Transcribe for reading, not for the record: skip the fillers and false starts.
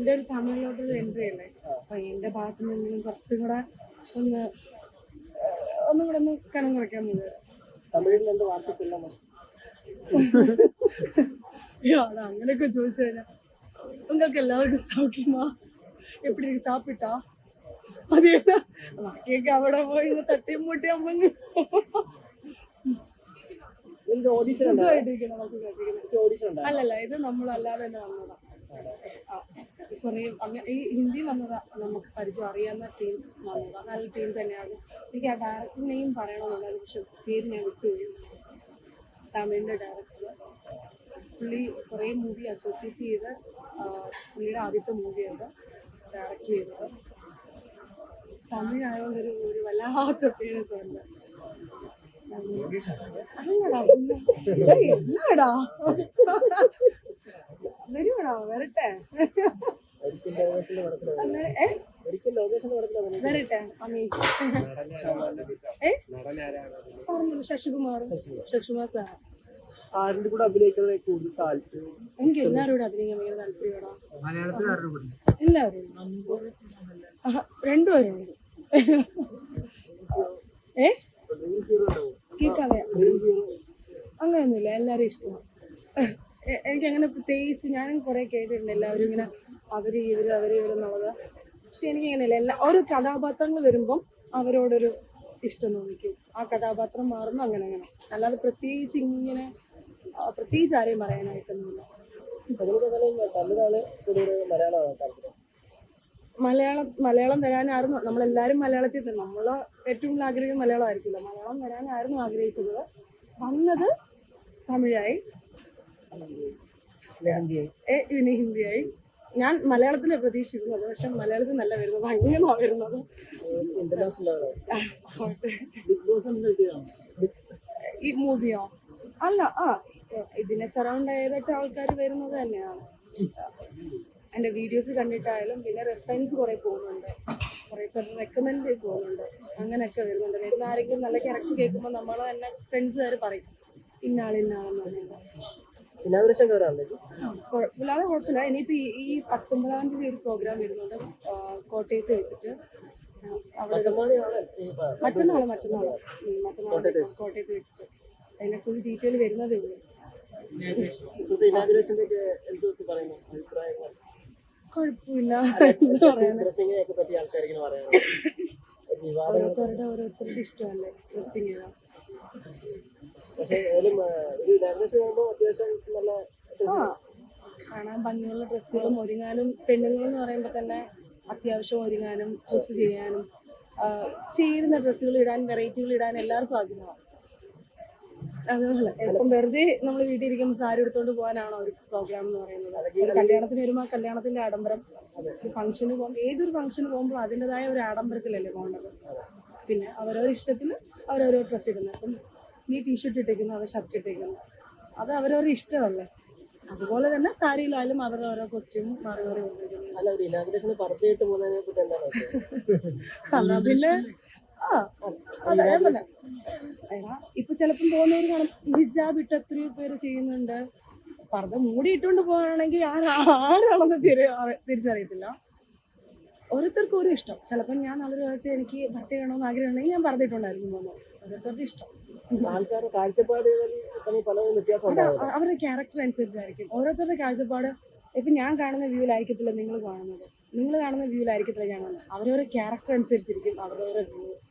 എൻ്റെ ഒരു തമിഴിലോട്ടൊരു എൻട്രി അല്ലേ, അപ്പൊ എൻ്റെ ഭാഗത്ത് നിന്നും കുറച്ചും കൂടെ ഒന്നും കൂടെ ഒന്ന് കനം കുറയ്ക്കാൻ തമിഴിൽ എന്ത് വാർത്തസ് ഇല്ലെന്നോ? അങ്ങനെയൊക്കെ ചോദിച്ചു കഴിഞ്ഞാൽ உங்களுக்கு எல்லாருக்கும் சௌக்கியமா எப்படி இருக்கு சாப்பிட்டா அது கேட்க അവിടെ പോയി തട്ടിയും മുട്ടി അമ്മങ്ങ അല്ലല്ല, ഇത് നമ്മളല്ലാതെ തന്നെ വന്നതാ. കുറേ ഈ ഹിന്ദി വന്നതാ, നമുക്ക് പരിചയം അറിയാവുന്ന ടീം വന്നതാ. നല്ല ടീം തന്നെയാണ്. എനിക്ക് ആ ഡയറക്ടറിനെയും പറയണമെന്നുള്ളത്, പക്ഷെ പേര് ഞാൻ വിട്ടുപോയി. തമിഴിൻ്റെ ഡയറക്ടർ പുള്ളി കുറേ മൂവി അസോസിയേറ്റ് ചെയ്ത് പുള്ളിയുടെ ആദ്യത്തെ മൂവിയാണ് ഡയറക്റ്റ് ചെയ്തത്. തമിഴായതുകൊണ്ട് ഒരു വല്ലാത്ത പേഴ്സ് ഉണ്ട്. എന്നാടാ വരുവാടാ വരട്ടെ വരട്ടെ ശശികുമാർ സാർ. ആരുടെ കൂടെ അഭിനയിക്കുന്നത് കൂടുതൽ താല്പര്യം? എനിക്ക് എല്ലാവരോടും അഭിനയിക്കാൻ ഭയങ്കര താല്പര്യമാണോ? എല്ലാവരും രണ്ടുപേരുണ്ട്. കേൾക്കാതെ അങ്ങനെയൊന്നുമില്ല, എല്ലാവരും ഇഷ്ടമാണ്. എനിക്കങ്ങനെ പ്രത്യേകിച്ച് ഞാനും കുറെ കേട്ടിട്ടുണ്ട് എല്ലാവരും ഇങ്ങനെ അവര് ഇവരെന്നുള്ളത്. പക്ഷെ എനിക്കങ്ങനെയല്ല, ഓരോ കഥാപാത്രങ്ങൾ വരുമ്പം അവരോടൊരു ഇഷ്ടം തോന്നിക്കും. ആ കഥാപാത്രം മാറുന്നു അങ്ങനെ. അല്ലാതെ പ്രത്യേകിച്ച് ആരെയും പറയാനായിട്ടൊന്നുമില്ല. മലയാളം വരാനായിരുന്നു നമ്മളെല്ലാവരും മലയാളത്തിൽ തന്നെ. നമ്മൾ ഏറ്റവും കൂടുതൽ ആഗ്രഹിക്കുന്നത് മലയാളമായിരിക്കില്ല. മലയാളം വരാനായിരുന്നു ആഗ്രഹിച്ചത്. വന്നത് തമിഴായി, പിന്നെ ഹിന്ദിയായി. ഞാൻ മലയാളത്തിലെ പ്രതീക്ഷിക്കുന്നത്, പക്ഷെ മലയാളത്തിൽ നല്ല വരുന്നത്. അങ്ങനെയാണ് വരുന്നത്. ഈ മൂവിയോ അല്ല, ഇതിനെ സറൗണ്ട് ചെയ്തിട്ട് ആൾക്കാർ വരുന്നത് തന്നെയാണ്. എൻ്റെ വീഡിയോസ് കണ്ടിട്ടായാലും പിന്നെ റെഫറൻസ് കുറെ പോകുന്നുണ്ട്, കുറെ പേർ റെക്കമെൻഡ് പോകുന്നുണ്ട്. അങ്ങനെയൊക്കെ വരുന്നുണ്ട്. വരുന്ന ആരെങ്കിലും നല്ല ക്യാരക്ടർ കേൾക്കുമ്പോൾ നമ്മൾ തന്നെ ഫ്രണ്ട്സുകാർ പറയും ഇന്നാളെന്ന് പറഞ്ഞിട്ട്. കുഴപ്പമില്ല. ഇനിയിപ്പോ ഈ 19-ാം തീയതി ഒരു പ്രോഗ്രാം വരുന്നുണ്ട് കോട്ടയത്ത് വെച്ചിട്ട്. മറ്റന്നാള് കോട്ടയത്ത് വെച്ചിട്ട്. അതിന്റെ ഫുൾ ഡീറ്റെയിൽ വരുന്നതേ ഉള്ളൂ. കുഴപ്പമില്ല, ഓരോരുത്തരുടെ ഇഷ്ടമല്ലേ ഡ്രസ്സിങ്. കാണാൻ ഭംഗിയുള്ള ഡ്രസ്സുകളും ഒരുങ്ങാനും, പെണ്ണുങ്ങൾ എന്ന് പറയുമ്പോൾ തന്നെ അത്യാവശ്യം ഒരുങ്ങാനും ഡ്രസ്സ് ചെയ്യാനും ചേരുന്ന ഡ്രസ്സുകൾ ഇടാൻ, വെറൈറ്റികൾ ഇടാൻ എല്ലാവർക്കും ആഗ്രഹമാണ്. അതുപോലെ ഇപ്പം വെറുതെ നമ്മൾ വീട്ടിൽ ഇരിക്കുമ്പോൾ സാരി എടുത്തുകൊണ്ട് പോകാനാണോ ഒരു പ്രോഗ്രാം എന്ന് പറയുന്നത്? ഒരു കല്യാണത്തിന് വരുമ്പോൾ കല്യാണത്തിന്റെ ആഡംബരം, ഒരു ഫംഗ്ഷന് പോകുമ്പോൾ ഏതൊരു ഫംഗ്ഷന് പോകുമ്പോൾ അതിൻ്റെതായ ഒരു ആഡംബരത്തിലല്ലേ പോകേണ്ടത്. പിന്നെ അവരവരുടെ ഇഷ്ടത്തിന് അവരവരോ ഡ്രസ്സ് ഇടുന്നത്. അപ്പം നീ ടീഷർട്ട് ഇട്ടേക്കുന്നു, അവർ ഷർട്ട് ഇട്ടേക്കുന്നു, അത് അവരവരുടെ ഇഷ്ടമല്ലേ. അതുപോലെ തന്നെ സാരിയിലായാലും അവരുടെ ഓരോ കോസ്റ്റ്യൂമും മാറി മാറി കൊണ്ടിരിക്കുന്നു. പിന്നെ അതേപോലെ ഇപ്പൊ ചിലപ്പം തോന്നിയൊരു കാണും ഹിജാബ് ഇട്ട് എത്രയോ പേര് ചെയ്യുന്നുണ്ട്. പർദ്ദ മൂടിയിട്ടുകൊണ്ട് പോവാണെങ്കിൽ ആരാണെന്ന് തിരിച്ചറിയത്തില്ല. ഓരോരുത്തർക്കും ഓരോ ഇഷ്ടം. ചിലപ്പോൾ ഞാൻ നല്ലൊരു കാലത്ത് എനിക്ക് ഭർത്ത ചെയ്യണമെന്ന് ആഗ്രഹമുണ്ടെങ്കിൽ ഞാൻ പറഞ്ഞിട്ടുണ്ടായിരുന്നു പോകുന്നത്. ഓരോരുത്തരുടെ ഇഷ്ടം, അവരുടെ ക്യാരക്ടർ അനുസരിച്ചായിരിക്കും. ഓരോരുത്തരുടെ കാഴ്ചപ്പാട് ഇപ്പം ഞാൻ കാണുന്ന വ്യൂവിലായിരിക്കത്തില്ല നിങ്ങൾ കാണുന്നത്, നിങ്ങൾ കാണുന്ന വ്യൂവിലായിരിക്കത്തില്ല ഞാൻ കാണുന്നത്. അവരവരുടെ ക്യാരക്ടർ അനുസരിച്ചിരിക്കും അവരവരുടെ വ്യൂസ്.